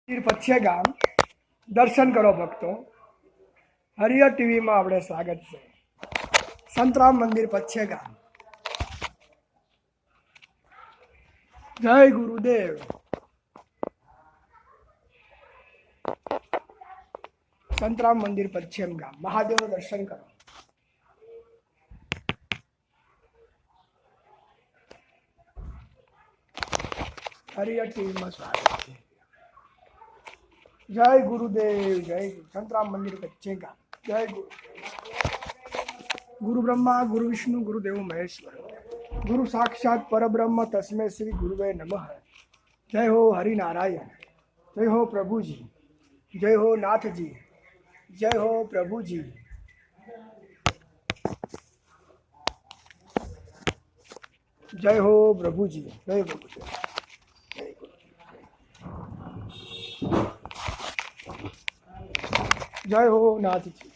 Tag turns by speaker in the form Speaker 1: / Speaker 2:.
Speaker 1: પચ્છે ગામ દર્શન કરો ભક્તો. હરિહર ટીવીમાં આપણે સ્વાગત છે. સંતરામ મંદિર પચ્છે ગામ. જય ગુરુદેવ. સંતરામ મંદિર પશ્ચિમ ગામ મહાદેવનું દર્શન કરો. હરિહર ટીવીમાં સ્વાગત છે. જય ગુરુદેવ. જય સંતરામ મંદિર પચ્ચે ગામ. જય ગુરુ બ્રહ્મા ગુરુ વિષ્ણુ ગુરુદેવ મહેશ્વર ગુરુ સાક્ષાત પરબ્રહ્મ તસ્મે શ્રી ગુરુવે નમઃ. જય હો હરિનારાયણ. જય હો પ્રભુજી. જય હો નાથજી. जय हो प्रभु जी. जय हो प्रभु जी. जय प्रभु जी. जय हो नाथ जी.